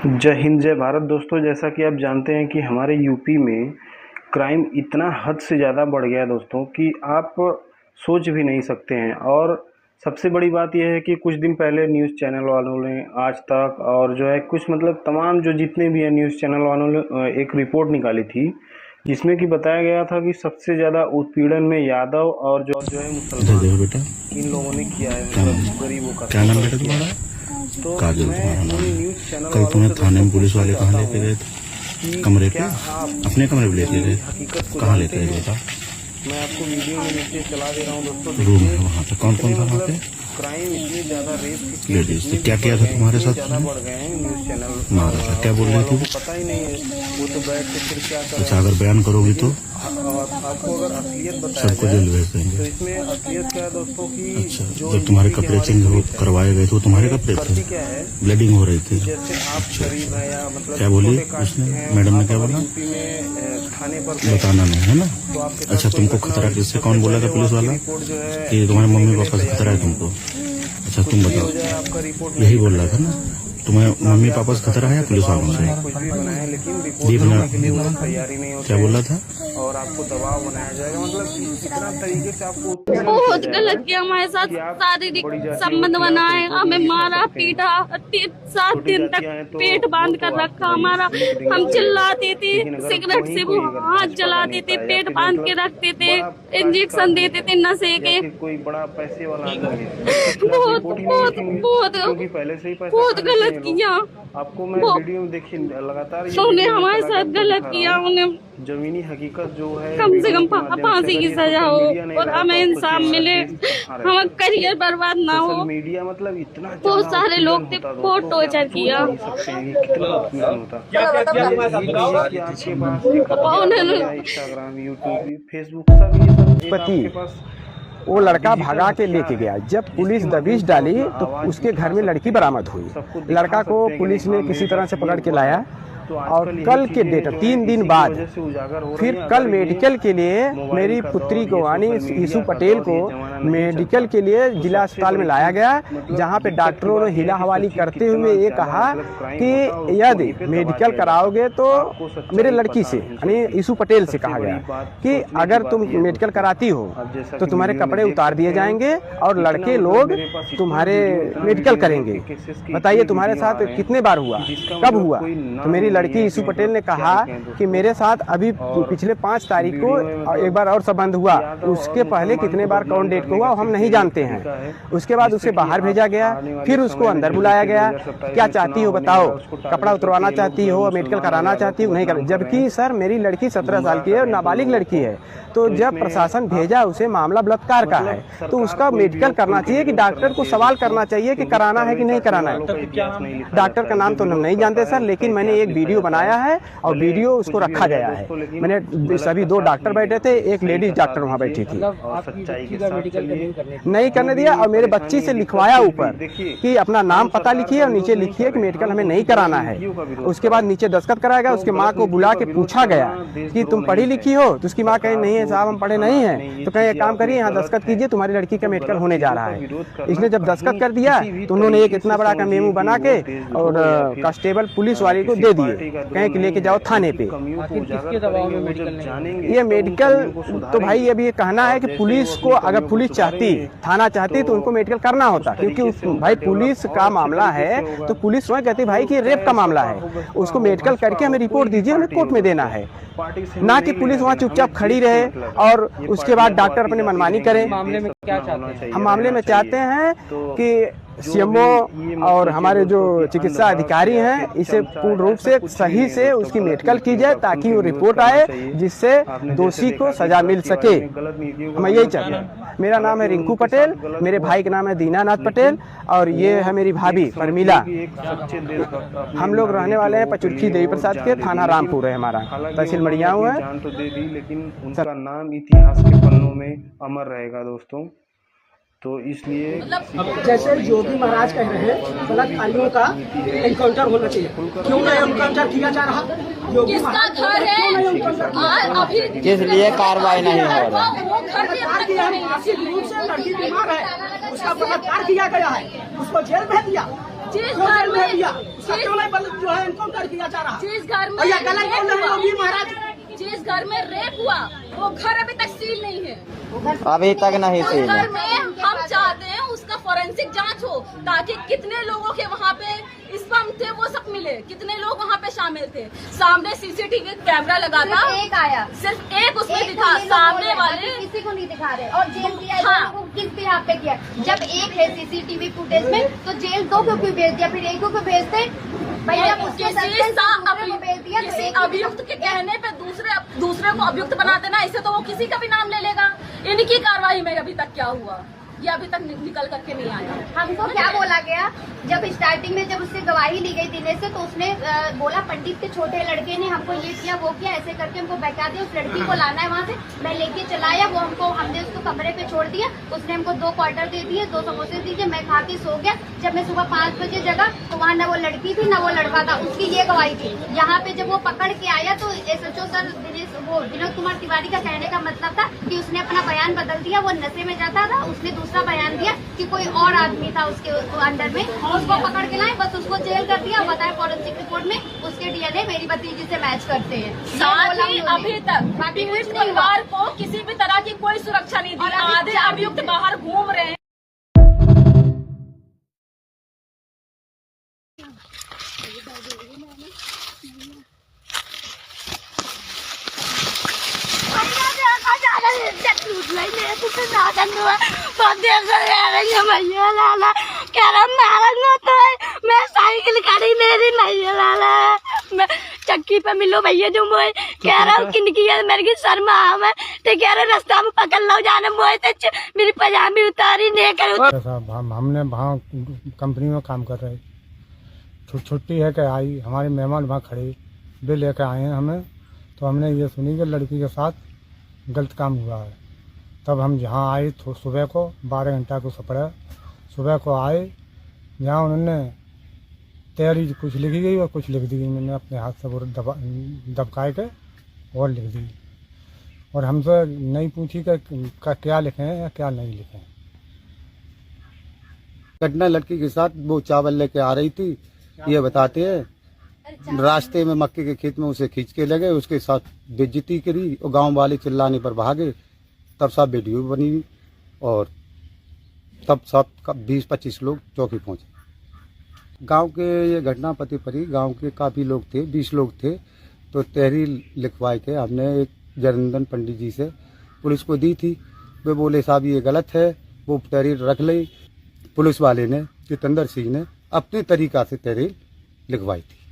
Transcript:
जय हिंद जय भारत दोस्तों। जैसा कि आप जानते हैं कि हमारे यूपी में क्राइम इतना हद से ज़्यादा बढ़ गया है दोस्तों कि आप सोच भी नहीं सकते हैं। और सबसे बड़ी बात यह है कि कुछ दिन पहले न्यूज़ चैनल वालों ने आज तक और जो है कुछ तमाम जो जितने भी हैं न्यूज़ चैनल वालों ने एक रिपोर्ट निकाली थी जिसमें कि बताया गया था कि सबसे ज़्यादा उत्पीड़न में यादव और जो है मुसलमान बेटा इन लोगों ने किया है, गरीबों का। क्या नाम बेटा तुम्हारा? तो काजल तुम्हारा नाम है। न्यूज़ चैनल कल तुम्हें थाने में पुलिस वाले कहाँ लेके गए थे? कमरे पे? अपने कमरे पे लेके गए? कहाँ लेके गए बेटा? मैं आपको वीडियो में नीचे चला दे रहा हूँ दोस्तों। रूम है वहाँ पे। कौन कौन था वहाँ पे? क्राइम इतनी ज्यादा रेप लेडीज। तो क्या किया था तुम्हारे साथ? बढ़ गए हैं न्यूज़ चैनल मारा था? क्या बोल रही थी वो? पता ही नहीं है। वो तो बैठ के फिर क्या कर। अच्छा, अगर बयान करोगी तो आपको अगर असलियत बताया सबको जेल भेज देंगे। तो इसमें असलियत क्या है दोस्तों की। अच्छा, जब तुम्हारे कपड़े चेंज करवाए गए थे तुम्हारे कपड़े थे? क्या है, ब्लीडिंग हो रही थी? जैसे आप गरीब हैं या क्या बोली उसने? मैडम ने क्या बोला? थाने पर बताना नहीं है ना। अच्छा, तुमको खतरा किससे? कौन बोला था पुलिस वाला कि तुम्हारे मम्मी पापा से खतरा है तुमको? अच्छा, तुम बताओ। यही बोल रहा था ना? तुम्हें मम्मी पापा से खतरा है या पुलिस वालों से? क्या बोल रहा था? और आपको दबाव बनाया जाएगा, कितना तरीके से आपको बहुत गलत किया हमारे साथ। शारीरिक संबंध बनाए, हमें मारा पीटा, 7 दिन तक पेट बांध कर रखा हमारा। हम चिल्लाते थे, सिगरेट से वो हाथ जलाते थे, पेट बांध के रखते थे, इंजेक्शन देते थे नशे के। कोई बड़ा पैसे वाला बहुत बहुत बहुत पहले से ही बहुत गलत किया। आपको मैं वीडियो में देखी लगातार उन्होंने हमारे साथ गलत किया। उन्हें जमीनी हकीकत जो है कम से कम फांसी की सजा हो और हमें इंसाफ मिले, हमारा करियर बर्बाद ना हो। मीडिया इतना बहुत सारे लोग थे, बहुत टॉर्चर किया। इंस्टाग्राम, यूट्यूब, फेसबुक सब पति वो लड़का भगा के लेके गया। जब पुलिस दबिश डाली तो उसके घर में लड़की बरामद हुई। लड़का को पुलिस ने किसी तरह से पकड़ के लाया और कल के डेट 3 दिन बाद फिर कल मेडिकल के लिए मेरी पुत्री को यानी यीशु पटेल को मेडिकल के लिए जिला अस्पताल में लाया गया, जहां पे डॉक्टरों ने हिला हवाली करते हुए ये कहा कि यदि मेडिकल कराओगे तो मेरे लड़की से यानी यीशु पटेल से कहा गया कि अगर तुम मेडिकल कराती हो तो तुम्हारे कपड़े उतार दिए जाएंगे और लड़के लोग तुम्हारे मेडिकल करेंगे। बताइए तुम्हारे साथ कितने बार हुआ, कब हुआ? तो मेरी लड़की यीशु पटेल ने कहा कि मेरे साथ अभी पिछले 5 तारीख को एक बार और संबंध हुआ, उसके पहले कितने बार कौन डेट को हुआ हम नहीं जानते हैं। उसके बाद उसे बाहर भेजा गया, फिर उसको अंदर बुलाया गया। क्या चाहती हो बताओ? कपड़ा उतरवाना चाहती हो, मेडिकल कराना चाहती हो? नहीं कर। जबकि सर मेरी लड़की 17 साल की है और नाबालिग लड़की है। तो जब प्रशासन भेजा उसे मामला बलात्कार का है तो उसका मेडिकल करना चाहिए कि डॉक्टर को सवाल करना चाहिए कि कराना है कि नहीं कराना है। डॉक्टर का नाम तो हम नहीं जानते सर, लेकिन मैंने एक वीडियो बनाया है और वीडियो उसको रखा गया है। मैंने सभी 2 डॉक्टर बैठे थे, एक लेडीज डॉक्टर वहाँ बैठी थी, नहीं करने दिया। और मेरे बच्ची से लिखवाया ऊपर कि अपना नाम पता लिखिए और नीचे लिखिए कि मेडिकल हमें नहीं कराना है। उसके बाद नीचे दस्तखत कराया गया। उसके माँ को बुला के पूछा गया कि तुम पढ़ी लिखी हो? तो उसकी माँ कहे नहीं साहब हम पढ़े नहीं हैं। तो कहे एक काम करिए यहाँ दस्तखत कीजिए, तुम्हारी लड़की का मेडिकल होने जा रहा है। इसने जब दस्तखत कर दिया तो उन्होंने एक इतना बड़ा का मेमो बना के और कांस्टेबल पुलिस वाले को दे दिए, कहें कि लेके जाओ थाने पे। ये मेडिकल तो भाई अभी ये कहना है कि पुलिस को अगर पुलिस चाहती, थाना चाहती तो उनको मेडिकल करना होता, क्योंकि भाई पुलिस का मामला है तो पुलिस स्वयं कहती भाई कि रेप का मामला है, उसको मेडिकल करके हमें रिपोर्ट दीजिए, हमें कोर्ट में देना है, ना कि पुलिस वहाँ चुपचाप खड़ी रहे और उसके बाद डॉक्टर अपने मनमानी करें। मामले में क्या चाहते हैं? हम मामले में चाहते हैं कि सीएमओ और हमारे जो चिकित्सा अधिकारी हैं इसे पूर्ण रूप से सही से उसकी मेडिकल की जाए ताकि वो रिपोर्ट आए जिससे दोषी को सजा मिल सके। मैं यही चाहता हूँ। मेरा नाम है रिंकू पटेल, मेरे भाई का नाम है दीनानाथ पटेल और ये है मेरी भाभी परमिला। हम लोग रहने वाले हैं पचुरखी देवी प्रसाद के, थाना रामपुर है हमारा, तहसील मड़ियाऊ है। जान तो दे दी लेकिन उनका नाम इतिहास के पन्नों में अमर रहेगा दोस्तों। तो इसलिए जैसे योगी महाराज कह रहे हैं बलात्कारियों का एनकाउंटर होना चाहिए, क्यों नहीं एनकाउंटर किया जा रहा? योगी महाराज किस लिए कार्रवाई नहीं हो रहा? लड़की बीमार है, उसका बलात्कार किया गया है, उसको जेल भेज दिया। जिस क्यों घर जेल में भेज दिया उसका क्यों नहीं जो है एनकाउंटर किया जा रहा? जिस घर में भैया गलत बोल रहे हैं योगी महाराज। जिस घर में रेप हुआ वो घर अभी तक सील नहीं है। अभी तक नहीं उस सील है। घर में हम चाहते हैं उसका फोरेंसिक जांच हो, ताकि कितने लोगों के वहाँ पे स्पर्म थे वो सब मिले, कितने लोग वहाँ पे शामिल थे। सामने सीसीटीवी कैमरा लगा था, एक आया, सिर्फ एक उसमें दिखा, सामने वाले किसी को नहीं दिखा रहे। और जेल दिया हाँ। को किस बिहाफ पे किया? जब एक है सीसीटीवी फुटेज में तो जेल 2 को क्यों भेज दिया, फिर 1 को क्यों भेजते? भैया उसके किसी अभियुक्त के कहने पे दूसरे को अभियुक्त बना देना, इससे तो वो किसी का भी नाम ले लेगा। इनकी कार्रवाई में अभी तक क्या हुआ, ये अभी तक निकल करके नहीं आया। हमको क्या बोला गया, जब स्टार्टिंग में जब उससे गवाही ली गई दिनेश से, तो उसने बोला पंडित के छोटे लड़के ने हमको ये किया वो किया, ऐसे करके हमको बहका दिया। उस लड़की को लाना है वहाँ से, मैं लेके चलाया, वो हमने उसको कमरे पे छोड़ दिया। उसने हमको 2 क्वार्टर दे दिए, 2 समोसे दीजिए, मैं खा के सो गया। जब मैं सुबह 5 बजे जगा तो वहाँ न वो लड़की थी न वो लड़का था, उसकी ये गवाही थी। यहाँ पे जब वो पकड़ के आया तो SHO सर विनोद कुमार तिवारी का कहने का मतलब था कि उसने अपना बयान बदल दिया, वो नशे में जाता था। उसने दूसरा बयान दिया कि कोई और आदमी था उसके अंडर में, उसको पकड़ के लाए, बस उसको जेल कर दिया। बताए फॉरेंसिक रिपोर्ट में उसके DNA मेरी भतीजी से मैच करते हैं। साथ ही अभी तक पीड़ित परिवार को किसी भी तरह की कोई सुरक्षा नहीं दी। आधे अभियुक्त बाहर घूम रहे हैं। मैं साइकिल खड़ी मेरी नहीं लाला, मैं चक्की पे मिलो भैया जो मैं कह रहा हूँ किनकी है मेरे की शर्मा मैं तो कह रहे रास्ता में पकड़ लो जाने मोए तो मेरी पजामी उतारी नहीं कर। हमने वहाँ कंपनी में काम कर रहे, छुट्टी है कि आई, हमारे मेहमान वहाँ खड़े वे लेकर आए हैं हमें, तो हमने ये सुनी कि लड़की के साथ गलत काम हुआ है। तब हम यहाँ आए तो सुबह को 12 घंटा को सफर है, सुबह को आए यहाँ उन्होंने तैयारी कुछ लिखी गई और कुछ लिख दी, उन्होंने अपने हाथ से वो दबकाए के और लिख दी, और हमसे नहीं पूछी कि क्या लिखे हैं या क्या नहीं लिखे हैं। घटना लड़की के साथ वो चावल लेके आ रही थी, ये बताते हैं रास्ते में मक्के के खेत में उसे खींच के लगे, उसके साथ बेइज्जती करी और गांव वाले चिल्लाने पर भागे। तब सब वीडियो बनी और तब सब 20-25 लोग चौकी पहुंचे। गांव के ये घटना पति पड़ी, गांव के काफ़ी लोग थे, 20 लोग थे, तो तहरीर लिखवाए के हमने एक जरनंदन पंडित जी से पुलिस को दी थी। वे बोले साहब ये गलत है, वो तहरीर रख ली। पुलिस वाले ने जितेंद्र सिंह ने अपने तरीका से तहरीर लिखवाई थी।